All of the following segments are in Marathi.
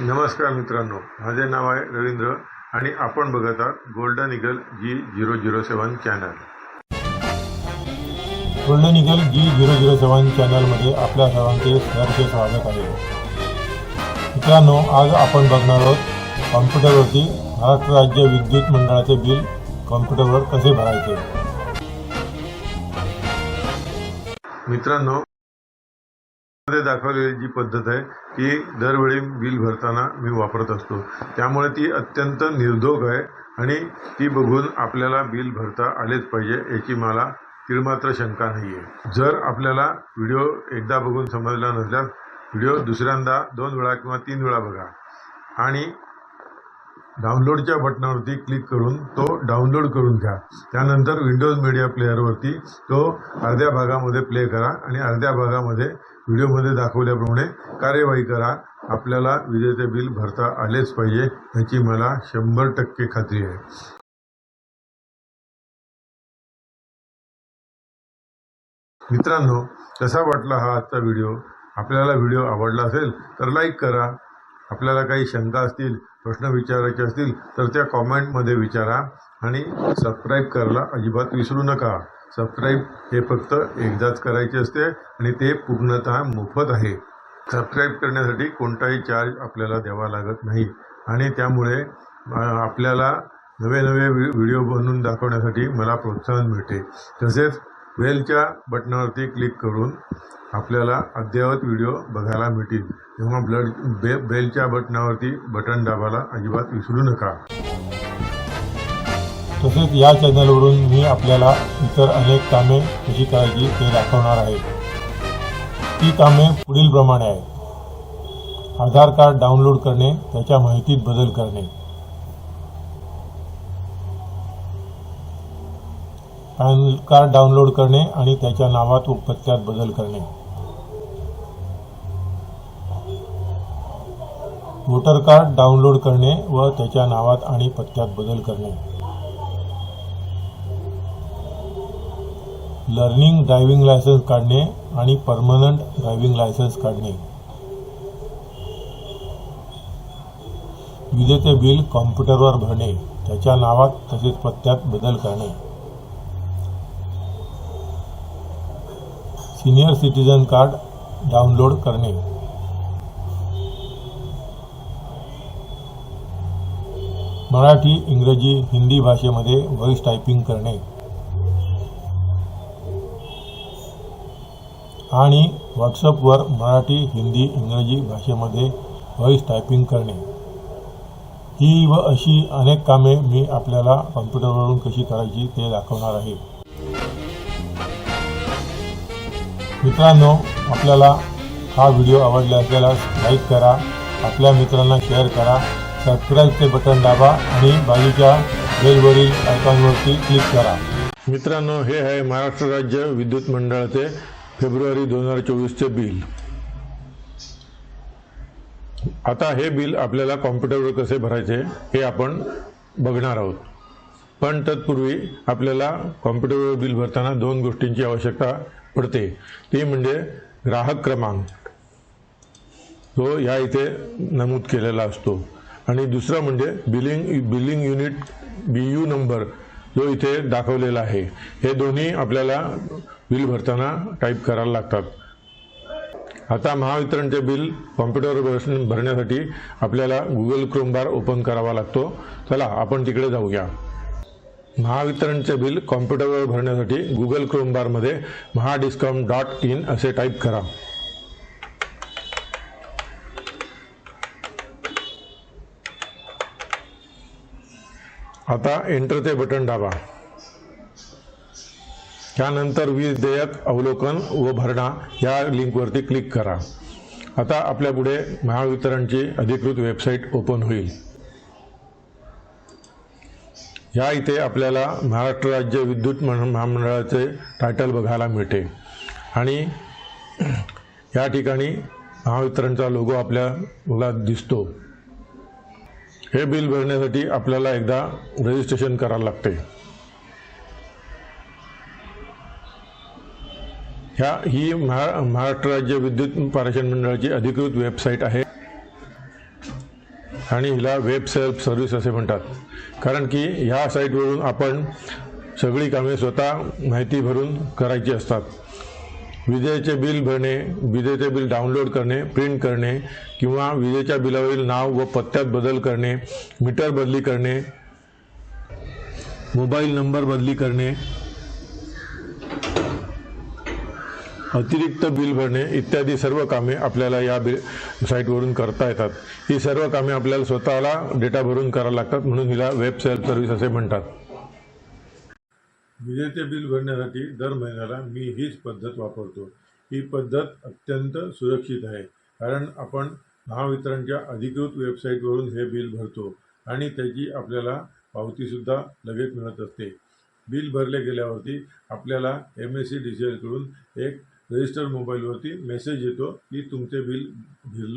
नमस्कार मित्रांनो, माझे नाव आहे रवींद्र आणि आपण बघत आहात golden eagle G007 channel. Golden eagle G007 चॅनलमध्ये आपल्या सर्वांचे सहर्ष स्वागत आहे. मित्रांनो, आज आपण बघणार आहोत कॉम्प्युटरवरती महाराष्ट्र राज्य विद्युत मंडळाचे बिल कॉम्प्युटरवर कसे भरायचे. मित्रांनो, दाखवलेली जी पद्धत आहे ती दरवेळी बिल भरताना मी वापरत असतो, त्यामुळे ती अत्यंत निर्धोक आहे आणि ती बघून आपल्याला बिल भरता आलेच पाहिजे याची मला तिळमात्र शंका नाही आहे. जर आपल्याला व्हिडिओ एकदा बघून समजला नसल्यास व्हिडिओ दुसऱ्यांदा 2 वेळा किंवा 3 वेळा बघा आणि डाउनलोडच्या बटनावरती क्लिक करून तो डाउनलोड करून घ्या. त्यानंतर विंडोज मीडिया प्लेअरवरती तो अर्ध्या भागामध्ये प्ले करा आणि अर्ध्या भागामध्ये व्हिडिओमध्ये दाखवल्याप्रमाणे कार्यवाही करा. आपल्याला विजेचे बिल भरता आलेच पाहिजे याची मला 100% खात्री आहे. मित्रांनो, कसा वाटला हा आजचा व्हिडिओ? आपल्याला व्हिडिओ आवडला असेल तर लाईक करा. आपल्याला काही शंका असतील, प्रश्न विचारायचे असतील तर त्या कॉमेंटमध्ये विचारा आणि सबस्क्राईब करायला अजिबात विसरू नका. सबस्क्राईब हे फक्त एकदाच करायचे असते आणि ते पूर्णतः मोफत आहे. सबस्क्राईब करण्यासाठी कोणताही चार्ज आपल्याला द्यावा लागत नाही आणि त्यामुळे आपल्याला नवे व्हिडिओ बनवून दाखवण्यासाठी मला प्रोत्साहन मिळते. तसेच बेलच्या बटनावरती क्लिक करून आपल्याला अद्ययावत व्हिडिओ बघायला मिळतील. तेव्हा बेलच्या बटनावरती बटन दाबायला अजिबात विसरू नका. तसेच या चॅनलवरून मी आपल्याला इतर अनेक कामे कशी करायची ते दाखवणार आहे. ती कामे पुढील प्रमाणे आहेत. आधार कार्ड डाउनलोड करणे, त्याच्या माहितीत बदल करणे, पॅन कार्ड डाउनलोड करणे आणि त्याच्या नावात व पत्त्यात बदल करणे, वोटर कार्ड डाउनलोड करणे व त्याच्या नावात आणि पत्त्यात बदल करणे, लर्निंग ड्रायव्हिंग लायसन्स काढणे आणि परमनंट ड्रायव्हिंग लायसन्स काढणे, विजेचे बिल कॉम्प्युटरवर भरणे, त्याच्या नावात तसेच पत्त्यात बदल करणे, सीनियर सिटीजन कार्ड डाउनलोड करणे, मराठी, इंग्रजी, हिंदी भाषेमध्ये व्हॉइस टायपिंग करणे आणि व्हॉट्सअपवर मराठी, हिंदी, इंग्रजी भाषेमध्ये व्हॉइस टायपिंग करणे. ही व अशी अनेक कामे मी आपल्याला कॉम्प्युटरवरून कशी करायची ते दाखवणार आहे. मित्रांनो, आपल्याला हा व्हिडिओ आवडला असल्यास लाईक करा, आपल्या मित्रांना शेअर करा, सबस्क्राईबचे बटन दाबा आणि बाजूच्या बेलवरील आयकॉनवरती क्लिक करा. मित्रांनो, हे आहे महाराष्ट्र राज्य विद्युत मंडळाचे फेब्रुवारी 2024चे बिल. आता हे बिल आपल्याला कॉम्प्युटरवर कसे भरायचे हे आपण बघणार आहोत. पण तत्पूर्वी आपल्याला कॉम्प्युटरवर बिल भरताना 2 गोष्टींची आवश्यकता पडते. ती म्हणजे ग्राहक क्रमांक, तो या इथे नमूद केलेला असतो, आणि दुसरा म्हणजे बिलिंग युनिट BU नंबर जो इथे दाखवलेला आहे. हे दोन्ही आपल्याला बिल भरताना टाईप करायला लागतात. आता महावितरणचे बिल कॉम्प्युटरवर भरण्यासाठी आपल्याला गुगल क्रोम बार ओपन करावा लागतो. चला आपण तिकडे जाऊया. महावितरणचे बिल कॉम्प्युटरवर भरण्यासाठी गुगल क्रोम बारमध्ये mahadiscom.in असे टाईप करा. आता एंटरचे बटन दाबा. त्यानंतर वीज देयक अवलोकन व भरणा या लिंकवरती क्लिक करा. आता आपल्या पुढे महावितरणची अधिकृत वेबसाईट ओपन होईल. या इथे आपल्याला महाराष्ट्र राज्य विद्युत महामंडळाचे टायटल बघायला मिळते आणि या ठिकाणी महावितरणचा लोगो आपल्याला दिसतो. हे बिल भरण्यासाठी आपल्याला एकदा रजिस्ट्रेशन करायला लागते. ही महाराष्ट्र राज्य विद्युत पारेषण मंडळाची अधिकृत वेबसाईट आहे. आणि हिला वेब सेल्फ सर्व्हिस असे म्हणतात, कारण की ह्या साईटवरून आपण सगळी कामे स्वतः माहिती भरून करायची असतात. विजेचे बिल भरणे, विजेचे बिल डाउनलोड करणे, प्रिंट करणे किंवा विजेच्या बिलावरील नाव व पत्त्यात बदल करणे, मीटर बदली करणे, मोबाईल नंबर बदली करणे, अतिरिक्त बिल भरणे इत्यादी सर्व कामे आपल्याला या साईटवरून करता येतात. ही सर्व कामे आपल्याला स्वतःला डेटा भरून करावी लागतात, म्हणून हिला वेब सेल्फ सर्व्हिस असे म्हणतात. विजेचे बिल भरण्यासाठी दर महिन्याला मी हीच पद्धत वापरतो. ही पद्धत अत्यंत सुरक्षित आहे, कारण आपण महावितरणच्या अधिकृत वेबसाईटवरून हे बिल भरतो आणि त्याची आपल्याला पावतीसुद्धा लगेच मिळत असते. बिल भरले गेल्यावरती आपल्याला MSEDCL कडून एक रजिस्टर मोबाईलवरती मेसेज येतो की तुमचे बिल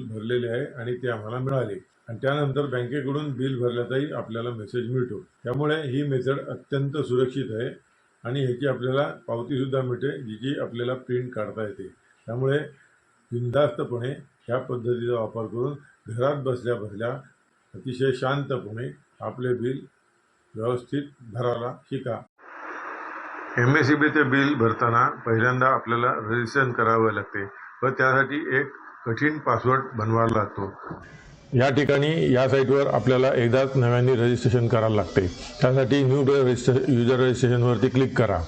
भरलेले आहे आणि ते आम्हाला मिळाले, आणि त्यानंतर बँकेकडून बिल भरल्याचाही आपल्याला मेसेज मिळतो. त्यामुळे ही मेथड अत्यंत सुरक्षित आहे आणि ह्याची आपल्याला पावतीसुद्धा मिळते, जिची आपल्याला प्रिंट काढता येते. त्यामुळे बिनधास्तपणे ह्या पद्धतीचा वापर करून घरात बसल्या बसल्या अतिशय शांतपणे आपले बिल व्यवस्थित भरायला शिका. MSEBचे बिल भरताना पहिल्यांदा आपल्याला रजिस्ट्रेशन करावे लागते व त्यासाठी एक कठीण पासवर्ड बनवावा लागतो. या ठिकाणी या साईटवर आपल्याला एकदाच नव्याने रजिस्ट्रेशन करायला लागते. त्यासाठी न्यू युजर रजिस्ट्रेशनवरती क्लिक करा.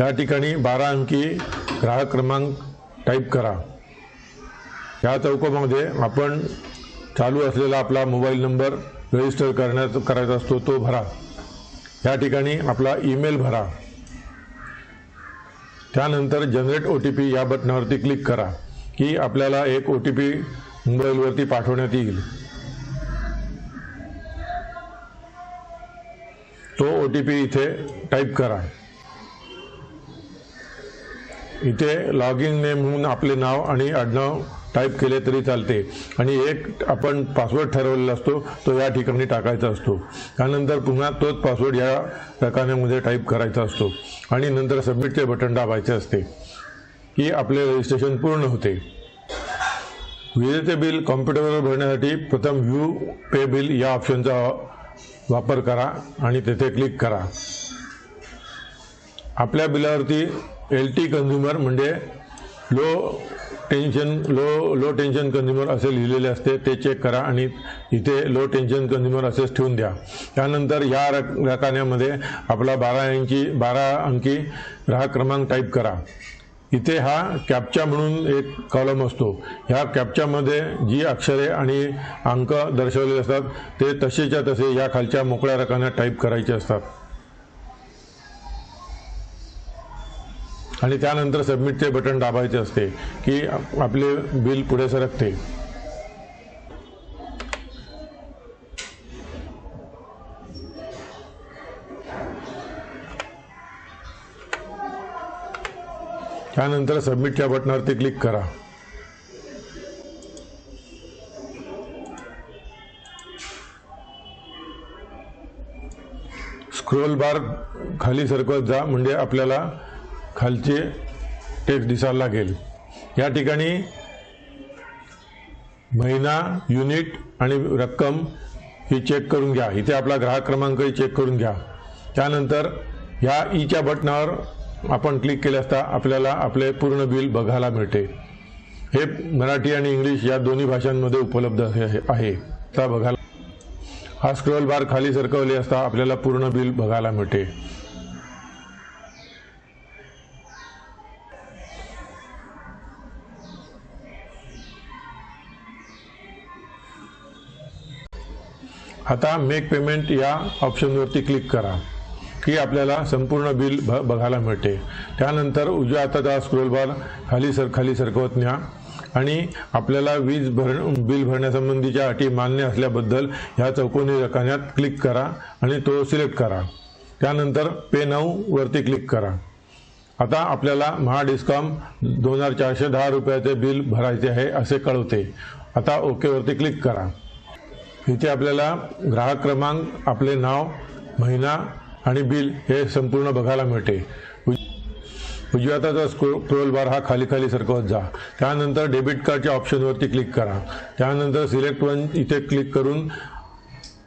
या ठिकाणी 12 अंकी ग्राहक क्रमांक टाईप करा. या चौकोमध्ये आपण चालू असलेला आपला मोबाईल नंबर रजिस्टर करायचा असतो तो भरा. या ठिकाणी आपला ईमेल भरा. त्यानंतर जनरेट OTP या बटनावरती क्लिक करा की आपल्याला एक OTP मोबाईलवरती पाठवण्यात येईल. तो OTP इथे टाईप करा. इथे लॉग इन नेम म्हणून आपले नाव आणि आडनाव टाईप केले तरी चालते, आणि एक आपण पासवर्ड ठरवलेला असतो तो या ठिकाणी टाकायचा असतो. त्यानंतर पुन्हा तोच पासवर्ड या रकान्यामध्ये टाईप करायचा असतो आणि नंतर सबमिटचे बटन दाबायचे असते की आपले रजिस्ट्रेशन पूर्ण होते. विजेचे बिल कॉम्प्युटरवर भरण्यासाठी प्रथम व्ह्यू पे बिल या ऑप्शनचा वापर करा आणि तेथे क्लिक करा. आपल्या बिलावरती LT कंझ्युमर म्हणजे लो टेन्शन कंझ्युमर असे लिहिलेले असते, ते चेक करा आणि इथे लो टेन्शन कंझ्युमर असेच ठेवून द्या. त्यानंतर या रकान्यामध्ये आपला 12 अंकी ग्राहक क्रमांक टाईप करा. इथे हा कॅप्चा म्हणून एक कॉलम असतो. ह्या कॅप्चामध्ये जी अक्षरे आणि अंक दर्शवलेले असतात ते तसेच्या तसे या खालच्या मोकळ्या रकान्यात टाईप करायचे असतात आणि त्यानंतर सबमिटचे बटन दाबायचे असते की आपले बिल पुढे सरकते. त्यानंतर सबमिटच्या बटनावरती क्लिक करा. स्क्रोल बार खाली सरकवत जा म्हणजे आपल्याला खालचे टेक्स्ट दिसायला लागेल. या ठिकाणी महिना, युनिट आणि रक्कम ही चेक करून घ्या. इथे आपला ग्राहक क्रमांकही चेक करून घ्या. त्यानंतर या ईच्या बटनावर आपण क्लिक केले असता आपल्याला आपले पूर्ण बिल बघायला मिळते. हे मराठी आणि इंग्लिश या दोन्ही भाषांमध्ये उपलब्ध आहे. आता बघायला हा स्क्रोल बार खाली सरकवले असता आपल्याला पूर्ण बिल बघायला मिळते. आता मेक पेमेंट या ऑप्शनवरती क्लिक करा की आपल्याला संपूर्ण बिल बघायला मिळते. त्यानंतर उजव्या हाताचा स्क्रोल बार खाली सरकवत न्या आणि आपल्याला बिल भरण्यासंबंधीच्या अटी मान्य असल्याबद्दल ह्या चौकोनी रकान्यात क्लिक करा आणि तो सिलेक्ट करा. त्यानंतर पे नाऊ वरती क्लिक करा. आता आपल्याला महाडिस्कॉम 2410 रुपयाचे बिल भरायचे आहे असे कळवते. आता ओके वरती क्लिक करा. इथे आपल्याला ग्राहक क्रमांक, आपले नाव, महिना आणि बिल हे संपूर्ण बघायला मिळते. उजव्या हाताचा स्क्रोल बार हा खाली खाली सरकवत जा. त्यानंतर डेबिट कार्डच्या ऑप्शनवरती क्लिक करा. त्यानंतर सिलेक्ट वन इथे क्लिक करून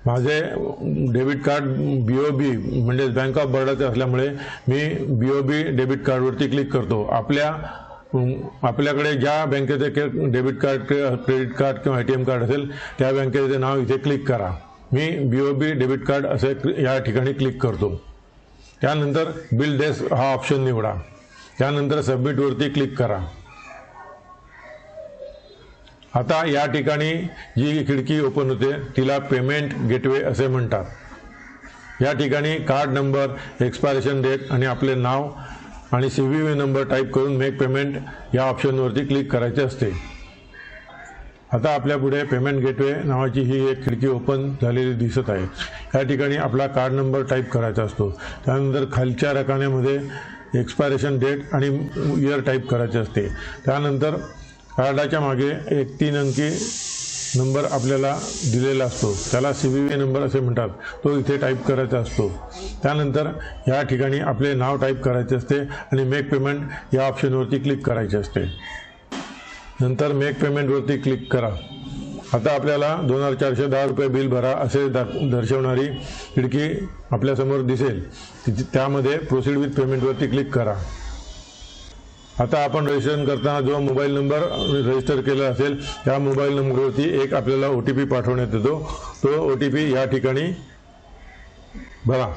माझे डेबिट कार्ड BOB म्हणजे बँक ऑफ बरोडाचे असल्यामुळे मी BOB डेबिट कार्डवरती क्लिक करतो. आपल्याकडे ज्या बँकेचे डेबिट कार्ड क्रेडिट कार्ड किंवा ATM कार्ड असेल त्या बँकेचे नाव इथे क्लिक करा. मी BOB डेबिट कार्ड असे या ठिकाणी क्लिक करतो. त्यानंतर बिल डेस्क हा ऑप्शन निवडा. त्यानंतर सबमिटवरती क्लिक करा. आता या ठिकाणी जी खिडकी ओपन होते तिला पेमेंट गेटवे असे म्हणतात. या ठिकाणी कार्ड नंबर, एक्सपायरेशन डेट आणि आपले नाव आणि CVV नंबर टाईप करून मेक पेमेंट या ऑप्शनवरती क्लिक करायचे असते. आता आपल्या पुढे पेमेंट गेटवे नावाची ही एक खिडकी ओपन झालेली दिसत आहे. या ठिकाणी आपला कार्ड नंबर टाईप करायचा असतो. त्यानंतर खालच्या रकान्यामध्ये एक्सपायरेशन डेट आणि इयर टाईप करायचे असते. त्यानंतर कार्डाच्या मागे एक 3 अंकी नंबर आपल्याला दिलेला असतो, त्याला CVV नंबर असे म्हणतात, तो इथे टाईप करायचा असतो. त्यानंतर या ठिकाणी आपले नाव टाईप करायचे असते आणि मेक पेमेंट या ऑप्शनवरती क्लिक करायचे असते. नंतर मेक पेमेंटवरती क्लिक करा. आता आपल्याला 2410 रुपये बिल भरा असे दर्शवणारी खिडकी आपल्यासमोर दिसेल. त्यामध्ये प्रोसीड विथ पेमेंटवरती क्लिक करा. आता आपण रजिस्ट्रेशन करताना जो मोबाईल नंबर रजिस्टर केला असेल त्या मोबाईल नंबरवरती एक आपल्याला OTP पाठवण्यात येतो. तो OTP या ठिकाणी भरा.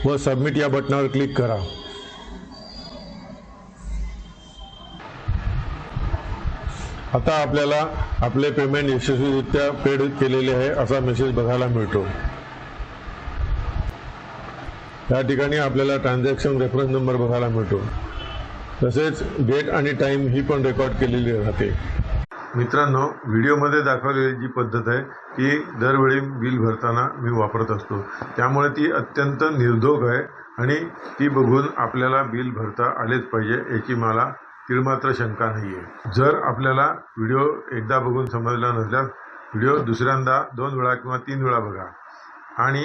व सबमिट या बटनावर क्लिक करा. आता आपल्याला आपले पेमेंट यशस्वीरित्या पेड केलेले आहे असा मेसेज बघायला मिळतो. या ठिकाणी आपल्याला ट्रान्झॅक्शन रेफरन्स नंबर बघायला मिळतो. तसेच डेट आणि टाइम ही पण रेकॉर्ड केलेली राहते. मित्रांनो, व्हिडिओमध्ये दाखवलेली जी पद्धत आहे ती दरवेळी बिल भरताना मी वापरत असतो. त्यामुळे ती अत्यंत निर्धोक आहे आणि ती बघून आपल्याला बिल भरता आलेच पाहिजे याची मला तिळमात्र शंका नाही आहे. जर आपल्याला व्हिडिओ एकदा बघून समजला नसल्यास व्हिडिओ दुसऱ्यांदा 2 वेळा किंवा 3 वेळा बघा आणि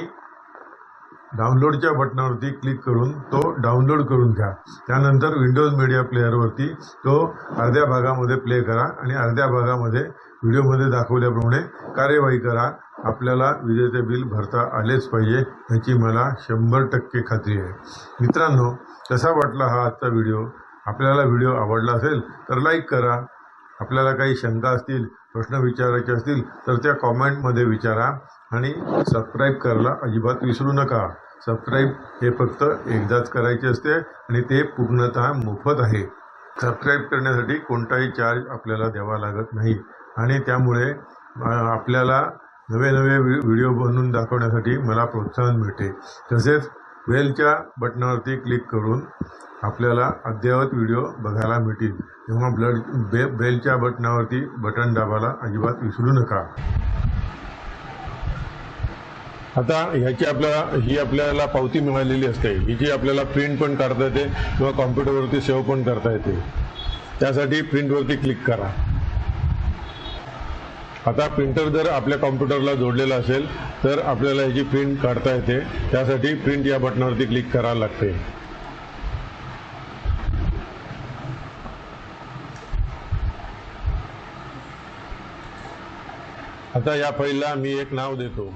डाउनलोडच्या बटनावरती क्लिक करून तो डाउनलोड करून घ्या. त्यानंतर विंडोज मीडिया प्लेअरवरती तो अर्ध्या भागामध्ये प्ले करा आणि अर्ध्या भागामध्ये व्हिडिओमध्ये दाखवल्याप्रमाणे कार्यवाही करा. आपल्याला विजेचे बिल भरता आलेच पाहिजे याची मला 100% खात्री आहे. मित्रांनो, कसा वाटला हा आजचा व्हिडिओ? आपल्याला व्हिडिओ आवडला असेल तर लाईक करा. आपल्याला काही शंका असतील, प्रश्न विचारायचे असतील तर त्या कॉमेंटमध्ये विचारा आणि सबस्क्राईब करायला अजिबात विसरू नका. सबस्क्राईब हे फक्त एकदाच करायचे असते आणि ते पूर्णतः मोफत आहे. सबस्क्राईब करण्यासाठी कोणताही चार्ज आपल्याला द्यावा लागत नाही आणि त्यामुळे आपल्याला नवे नवे व्हिडिओ बनवून दाखवण्यासाठी मला प्रोत्साहन मिळते. तसेच बेलच्या बटनावरती क्लिक करून आपल्याला अद्ययावत व्हिडिओ बघायला मिळतील. तेव्हा बेलच्या बटनावरती बटन दाबायला अजिबात विसरू नका. आता ही आपल्याला पावती मिळालेली असते. हिची आपल्याला प्रिंट पण काढता येते किंवा कॉम्प्युटरवरती सेव्ह पण करता येते. त्यासाठी प्रिंटवरती क्लिक करा. आता प्रिंटर जर आपल्या कॉम्प्युटरला जोडलेला असेल तर आपल्याला ह्याची प्रिंट काढता येते. त्यासाठी प्रिंट या बटनावरती क्लिक करायला लागते. आता या फाईलला मी एक नाव देतो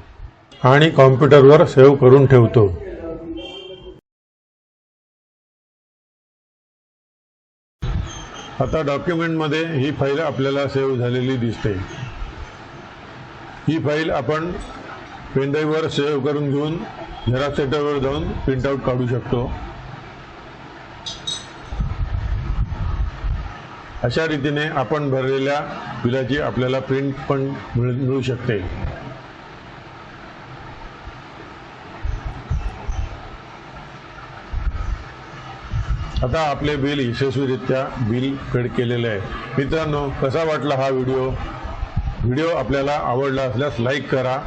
आणि कॉम्प्युटरवर सेव्ह करून ठेवतो. आता डॉक्युमेंटमध्ये ही फाईल आपल्याला सेव्ह झालेली दिसते. ही फाईल आपण पेनड्राईव्हवर सेव्ह करून घेऊन झेरॉक्स सेंटरवर जाऊन प्रिंटआउट काढू शकतो. अशा रीतीने आपण भरलेल्या बिलाची आपल्याला प्रिंट पण मिळू शकते. आता आपले बिल यशस्वीरित्या बिल पेड केलेले आहे. मित्रांनो, कसा वाटला हा व्हिडिओ आपल्याला आवडला असल्यास लाईक करा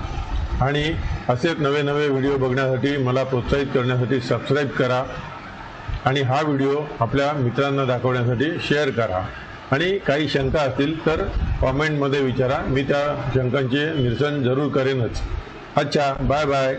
आणि असेच नवे नवे व्हिडिओ बघण्यासाठी मला प्रोत्साहित करण्यासाठी सबस्क्राईब करा आणि हा व्हिडिओ आपल्या मित्रांना दाखवण्यासाठी शेअर करा. आणि काही शंका असतील तर कॉमेंटमध्ये विचारा, मी त्या शंकांचे निरसन जरूर करेनच. अच्छा, बाय बाय.